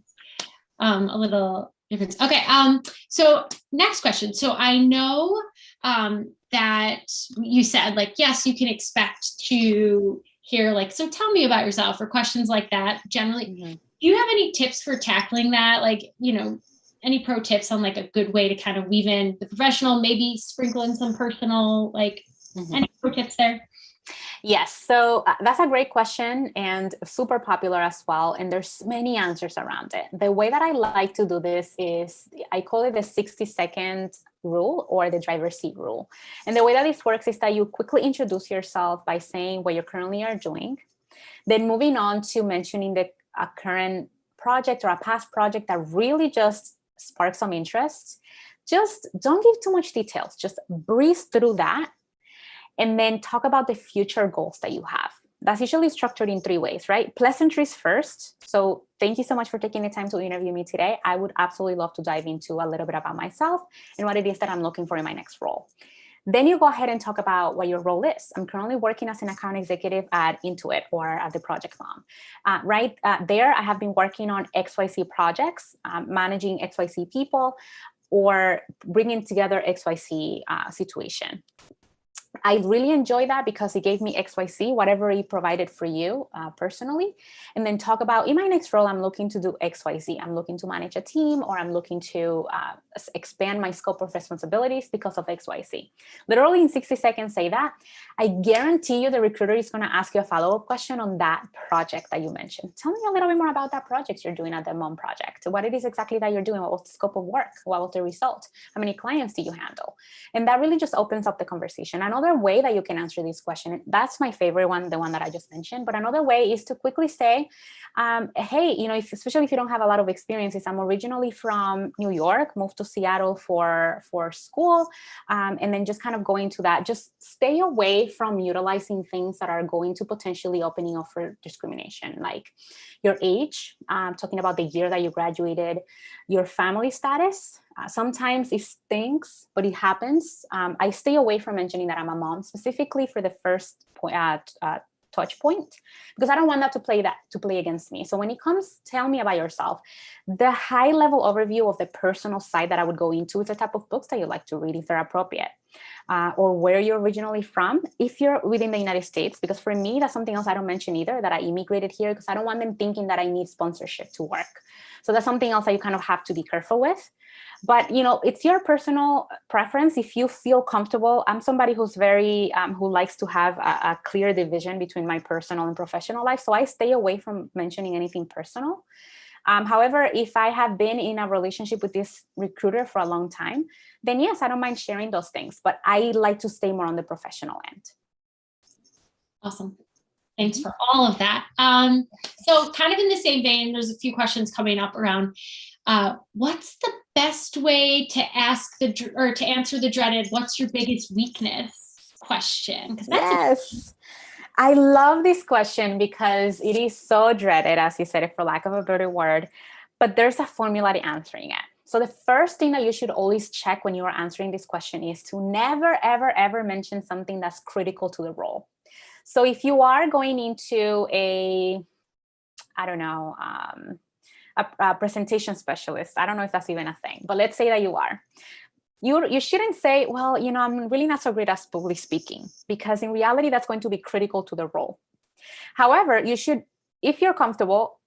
a little difference. Okay. So next question. So I know that you said, like, yes, you can expect to hear, like, so tell me about yourself, or questions like that. Generally, do you have any tips for tackling that? Like, any pro tips on like a good way to kind of weave in the professional, maybe sprinkle in some personal, like any pro tips there? Yes, so that's a great question and super popular as well. And there's many answers around it. The way that I like to do this is I call it the 60-second rule, or the driver's seat rule. And the way that this works is that you quickly introduce yourself by saying what you currently are doing, then moving on to mentioning a current project or a past project that really just sparks some interest. Just don't give too much details. Just breeze through that. And then talk about the future goals that you have. That's usually structured in 3 ways, right? Pleasantries first. So thank you so much for taking the time to interview me today. I would absolutely love to dive into a little bit about myself and what it is that I'm looking for in my next role. Then you go ahead and talk about what your role is. I'm currently working as an account executive at Intuit, or at the Project Mom. There, I have been working on XYZ projects, managing XYZ people, or bringing together XYZ situation. I really enjoy that because it gave me XYZ, whatever it provided for you personally. And then talk about, in my next role, I'm looking to do XYZ. I'm looking to manage a team, or I'm looking to expand my scope of responsibilities because of XYZ. Literally in 60 seconds, say that. I guarantee you the recruiter is going to ask you a follow-up question on that project that you mentioned. Tell me a little bit more about that project you're doing at the Mom Project. What it is exactly that you're doing? What was the scope of work? What was the result? How many clients do you handle? And that really just opens up the conversation. Another way that you can answer this question, that's my favorite one, the one that I just mentioned. But another way is to quickly say, hey, especially if you don't have a lot of experiences, I'm originally from New York, moved to Seattle for school, and then just kind of go into that. Just stay away from utilizing things that are going to potentially opening up for discrimination, like your age, talking about the year that you graduated, your family status. Sometimes it stinks, but it happens. I stay away from mentioning that I'm a mom, specifically for the first touch point, because I don't want that to play against me. So when it comes, tell me about yourself. The high level overview of the personal side that I would go into is the type of books that you like to read, if they're appropriate, or where you're originally from, if you're within the United States, because for me, that's something else I don't mention either, that I immigrated here because I don't want them thinking that I need sponsorship to work. So that's something else that you kind of have to be careful with. But, it's your personal preference. If you feel comfortable, I'm somebody who's very, who likes to have a clear division between my personal and professional life. So I stay away from mentioning anything personal. However, if I have been in a relationship with this recruiter for a long time, then yes, I don't mind sharing those things, but I like to stay more on the professional end. Awesome. Thanks for all of that. So kind of in the same vein, there's a few questions coming up around what's the best way to to answer the dreaded "what's your biggest weakness" question? Because yes, I love this question because it is so dreaded, as you said, for lack of a better word. But there's a formula to answering it. So the first thing that you should always check when you are answering this question is to never, ever, ever mention something that's critical to the role. So if you are going into a presentation specialist, I don't know if that's even a thing, but let's say that you are. You shouldn't say, well, I'm really not so great at public speaking, because in reality, that's going to be critical to the role. However, you should, if you're comfortable,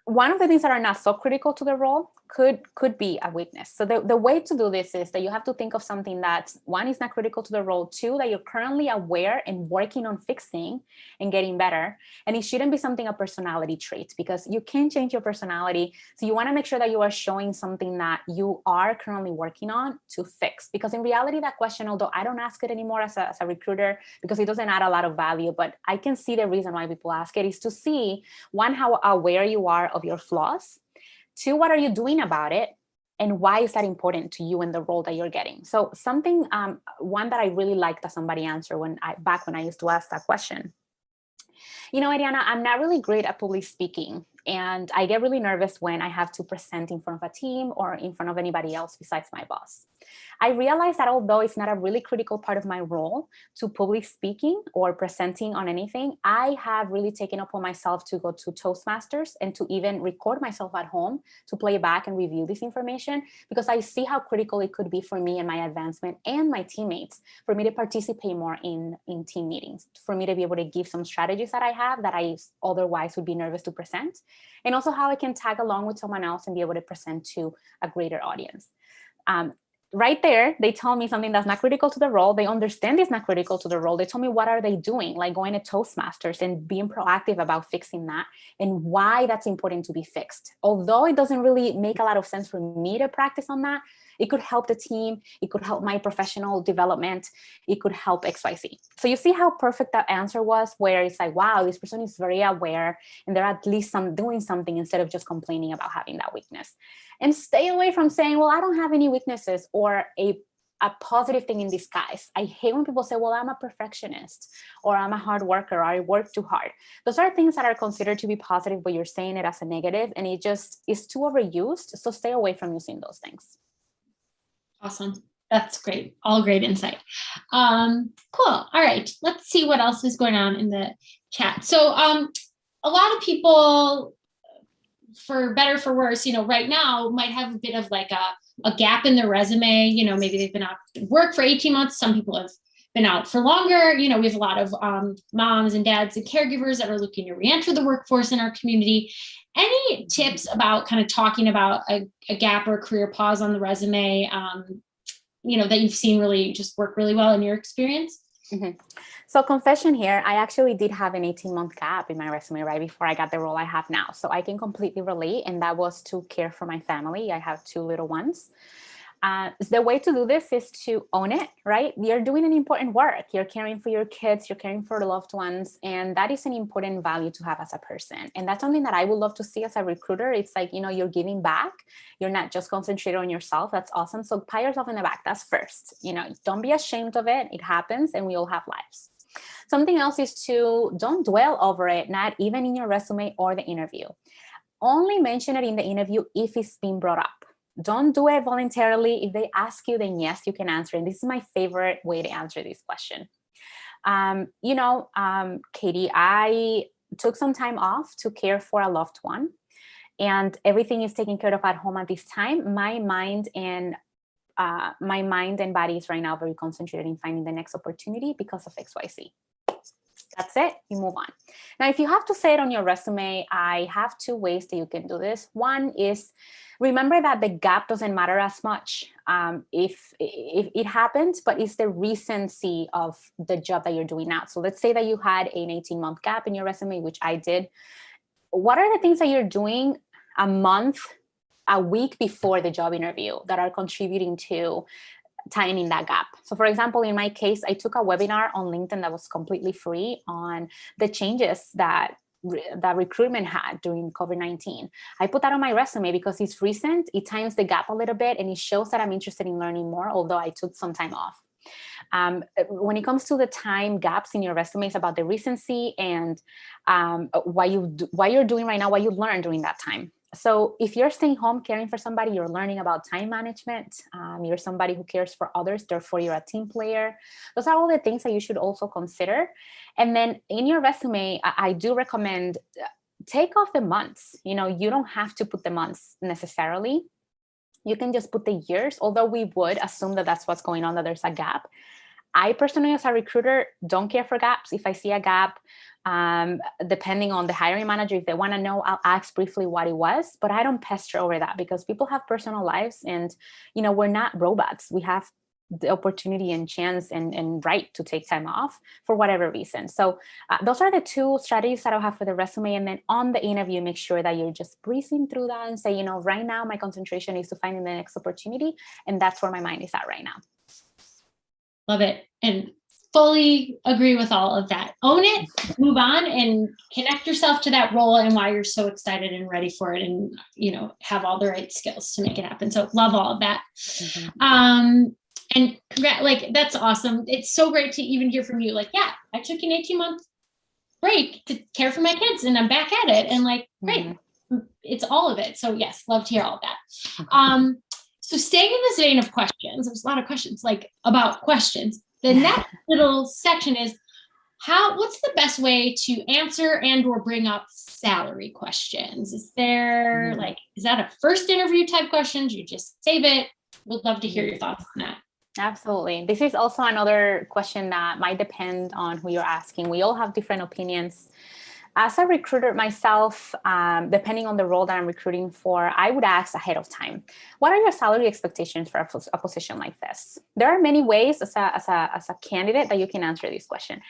one of the things that are not so critical to the role could be a weakness. So the way to do this is that you have to think of something that, one, is not critical to the role, two, that you're currently aware and working on fixing and getting better. And it shouldn't be something, a personality trait, because you can change your personality. So you want to make sure that you are showing something that you are currently working on to fix. Because in reality, that question, although I don't ask it anymore as a recruiter, because it doesn't add a lot of value, but I can see the reason why people ask it is to see, one, how aware you are of your flaws. Two, what are you doing about it? And why is that important to you in the role that you're getting? So something, one that I really liked that somebody answered back when I used to ask that question. You know, Eddiana, I'm not really great at public speaking, and I get really nervous when I have to present in front of a team or in front of anybody else besides my boss. I realized that although it's not a really critical part of my role to public speaking or presenting on anything, I have really taken upon myself to go to Toastmasters and to even record myself at home to play back and review this information, because I see how critical it could be for me and my advancement and my teammates, for me to participate more in team meetings, for me to be able to give some strategies that I have that I otherwise would be nervous to present, and also how I can tag along with someone else and be able to present to a greater audience. Right there, they tell me something that's not critical to the role. They understand it's not critical to the role. They told me what are they doing, like going to Toastmasters and being proactive about fixing that and why that's important to be fixed. Although it doesn't really make a lot of sense for me to practice on that, it could help the team. It could help my professional development. It could help XYZ. So you see how perfect that answer was, where it's like, wow, this person is very aware and they're at least doing something instead of just complaining about having that weakness. And stay away from saying, well, I don't have any weaknesses, or a positive thing in disguise. I hate when people say, well, I'm a perfectionist, or I'm a hard worker, or I work too hard. Those are things that are considered to be positive, but you're saying it as a negative, and it just is too overused. So stay away from using those things. Awesome. That's great. All great insight. Cool. All right. Let's see what else is going on in the chat. So a lot of people, for better, for worse, right now might have a bit of like a gap in their resume. Maybe they've been out of work for 18 months. Some people have been out for longer. We have a lot of moms and dads and caregivers that are looking to re-enter the workforce in our community. Any tips about kind of talking about a gap or a career pause on the resume, that you've seen really just work really well in your experience? Mm-hmm. So confession here, I actually did have an 18-month gap in my resume right before I got the role I have now. So I can completely relate. And that was to care for my family. I have 2 little ones. The way to do this is to own it, right? You're doing an important work. You're caring for your kids, you're caring for the loved ones. And that is an important value to have as a person. And that's something that I would love to see as a recruiter. It's like, you're giving back. You're not just concentrated on yourself. That's awesome. So pat yourself in the back. That's first. Don't be ashamed of it. It happens and we all have lives. Something else is to don't dwell over it, not even in your resume or the interview. Only mention it in the interview if it's being brought up. Don't do it voluntarily. If they ask you, then yes, you can answer. And this is my favorite way to answer this question. Katie, I took some time off to care for a loved one, and everything is taken care of at home at this time. My mind and body is right now very concentrated in finding the next opportunity because of XYZ. That's it. You move on. Now, if you have to say it on your resume, I have 2 ways that you can do this. One is, remember that the gap doesn't matter as much if it happens, but it's the recency of the job that you're doing now. So let's say that you had an 18-month gap in your resume, which I did. What are the things that you're doing a week before the job interview that are contributing to tightening that gap? So for example, in my case, I took a webinar on LinkedIn that was completely free on the changes that recruitment had during COVID-19. I put that on my resume because it's recent, it tightens the gap a little bit, and it shows that I'm interested in learning more, although I took some time off. When it comes to the time gaps in your resume, it's about the recency and what you're doing right now, what you learned during that time. So if you're staying home caring for somebody, you're learning about time management. You're somebody who cares for others, therefore you're a team player. Those are all the things that you should also consider. And then in your resume, I do recommend take off the months. You don't have to put the months necessarily. You can just put the years, although we would assume that that's what's going on, that there's a gap. I personally, as a recruiter, don't care for gaps. If I see a gap, depending on the hiring manager, if they want to know, I'll ask briefly what it was, but I don't pester over that because people have personal lives and, we're not robots. We have the opportunity and chance and right to take time off for whatever reason. So those are the two strategies that I'll have for the resume. And then on the interview, make sure that you're just breezing through that and say, right now my concentration is to finding the next opportunity. And that's where my mind is at right now. Love it. And fully agree with all of that. Own it, move on, and connect yourself to that role and why you're so excited and ready for it, and have all the right skills to make it happen. So love all of that. Mm-hmm. And that's awesome. It's so great to even hear from you. Like, yeah, I took an 18-month break to care for my kids and I'm back at it. And great. Mm-hmm. It's all of it. So yes, love to hear all of that. So staying in this vein of questions, there's a lot of questions about questions. The next little section is what's the best way to answer and or bring up salary questions? Is there is that a first interview type question? Do you just save it? Would love to hear your thoughts on that. Absolutely. This is also another question that might depend on who you're asking. We all have different opinions. As a recruiter myself, depending on the role that I'm recruiting for, I would ask ahead of time, what are your salary expectations for a position like this? There are many ways as a candidate that you can answer this question.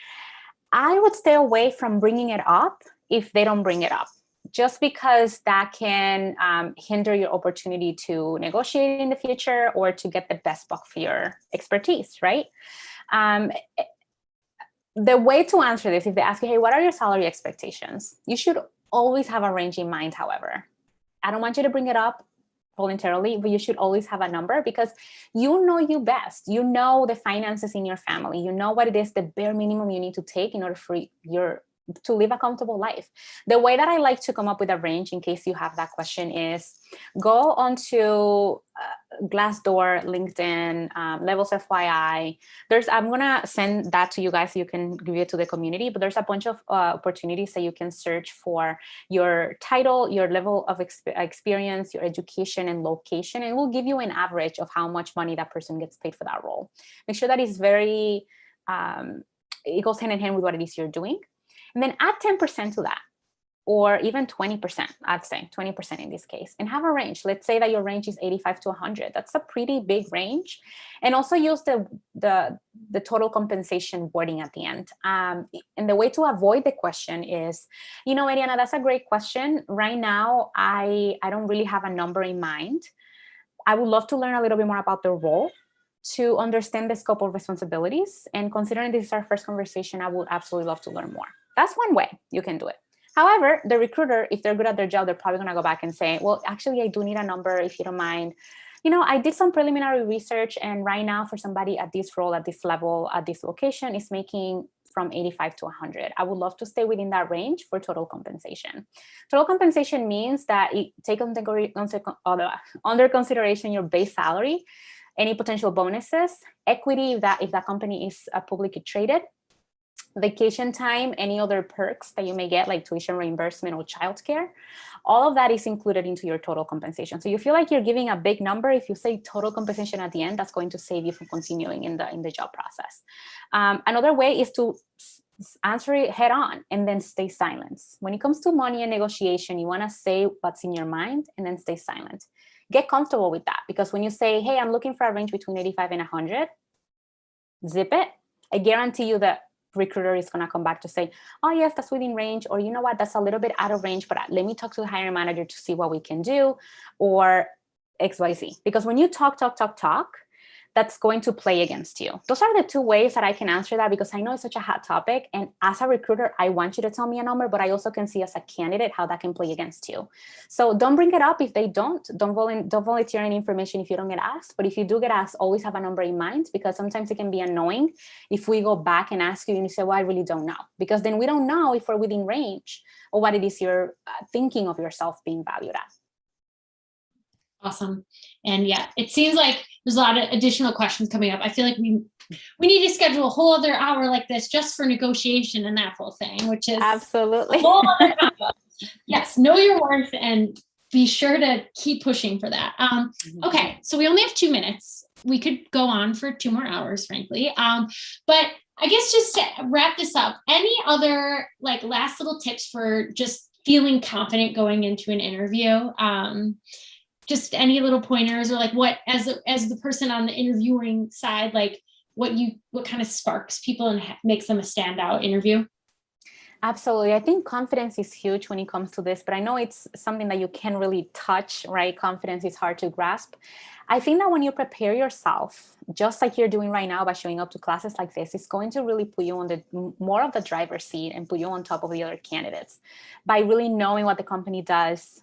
I would stay away from bringing it up if they don't bring it up, just because that can hinder your opportunity to negotiate in the future or to get the best buck for your expertise, right? The way to answer this, if they ask you, hey, what are your salary expectations? You should always have a range in mind, however. I don't want you to bring it up voluntarily, but you should always have a number because you know you best. You know the finances in your family. You know what it is, the bare minimum you need to take in order for to live a comfortable life. The way that I like to come up with a range, in case you have that question, is go onto Glassdoor, LinkedIn, Levels FYI. I'm gonna send that to you guys so you can give it to the community, but there's a bunch of opportunities that you can search for your title, your level of experience, your education and location, and it will give you an average of how much money that person gets paid for that role. Make sure that it's very, it goes hand in hand with what it is you're doing. And then add 10% to that, or even 20%, I'd say 20% in this case, and have a range. Let's say that your range is 85 to 100. That's a pretty big range. And also use the total compensation wording at the end. And the way to avoid the question is, Eddiana, that's a great question. Right now, I don't really have a number in mind. I would love to learn a little bit more about the role to understand the scope of responsibilities. And considering this is our first conversation, I would absolutely love to learn more. That's one way you can do it. However, the recruiter, if they're good at their job, they're probably going to go back and say, well, actually, I do need a number if you don't mind. I did some preliminary research, and right now for somebody at this role, at this level, at this location is making from 85 to 100. I would love to stay within that range for total compensation. Total compensation means that it take under consideration your base salary, any potential bonuses, equity if that company is publicly traded, vacation time, any other perks that you may get, like tuition reimbursement or childcare. All of that is included into your total compensation. So you feel like you're giving a big number. If you say total compensation at the end, that's going to save you from continuing in the job process. Another way is to answer it head on and then stay silent. When it comes to money and negotiation, you want to say what's in your mind and then stay silent. Get comfortable with that, because when you say, hey, I'm looking for a range between 85 and 100, zip it. I guarantee you that recruiter is going to come back to say, oh yes, that's within range, or you know what, that's a little bit out of range, but let me talk to the hiring manager to see what we can do, or XYZ. Because when you talk, that's going to play against you. Those are the two ways that I can answer that, because I know it's such a hot topic. And as a recruiter, I want you to tell me a number, but I also can see as a candidate how that can play against you. So don't bring it up if they don't volunteer any information if you don't get asked. But if you do get asked, always have a number in mind, because sometimes it can be annoying if we go back and ask you and you say, well, I really don't know, because then we don't know if we're within range or what it is you're thinking of yourself being valued at. Awesome. And yeah, it seems like there's a lot of additional questions coming up. I feel like we need to schedule a whole other hour like this just for negotiation and that whole thing, which is absolutely a whole other topic. Yes, know your worth and be sure to keep pushing for that. Okay, so we only have 2 minutes. we could go on for 2 more hours, frankly. But I guess just to wrap this up, any other like last little tips for just feeling confident going into an interview? Just any little pointers, or like what, as the person on the interviewing side, like what kind of sparks people and makes them a standout interview? Absolutely. I think confidence is huge when it comes to this, but I know it's something that you can't really touch, right? Confidence is hard to grasp. I think that when you prepare yourself, just like you're doing right now by showing up to classes like this, it's going to really put you on the more of the driver's seat and put you on top of the other candidates by really knowing what the company does,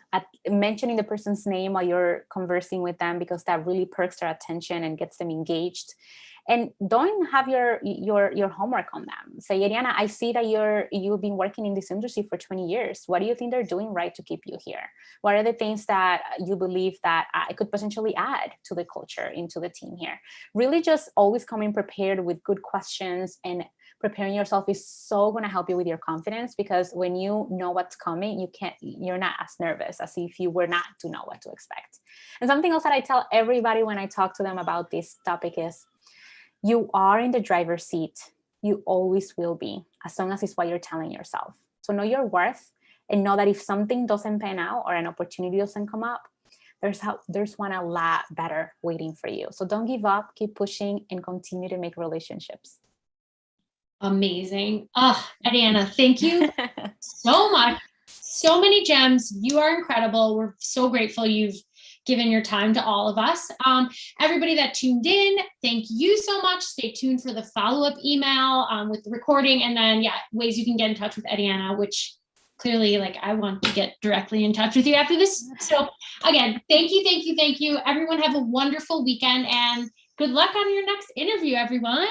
mentioning the person's name while you're conversing with them, because that really perks their attention and gets them engaged. And don't have your homework on them. Say, Eddiana, I see that you've been working in this industry for 20 years. What do you think they're doing right to keep you here? What are the things that you believe that I could potentially add to the culture, into the team here? Really just always coming prepared with good questions, and preparing yourself is so going to help you with your confidence, because when you know what's coming, you're not as nervous as if you were not to know what to expect. And something else that I tell everybody when I talk to them about this topic is, you are in the driver's seat. You always will be, as long as it's what you're telling yourself. So know your worth, and know that if something doesn't pan out or an opportunity doesn't come up, there's one a lot better waiting for you. So don't give up, keep pushing, and continue to make relationships. Amazing. Eddiana, thank you so much. So many gems. You are incredible. We're so grateful you've given your time to all of us. Everybody that tuned in, thank you so much. Stay tuned for the follow-up email with the recording, and then ways you can get in touch with Eddiana, which clearly, like, I want to get directly in touch with you after this. So again, thank you. Everyone have a wonderful weekend, and good luck on your next interview, everyone.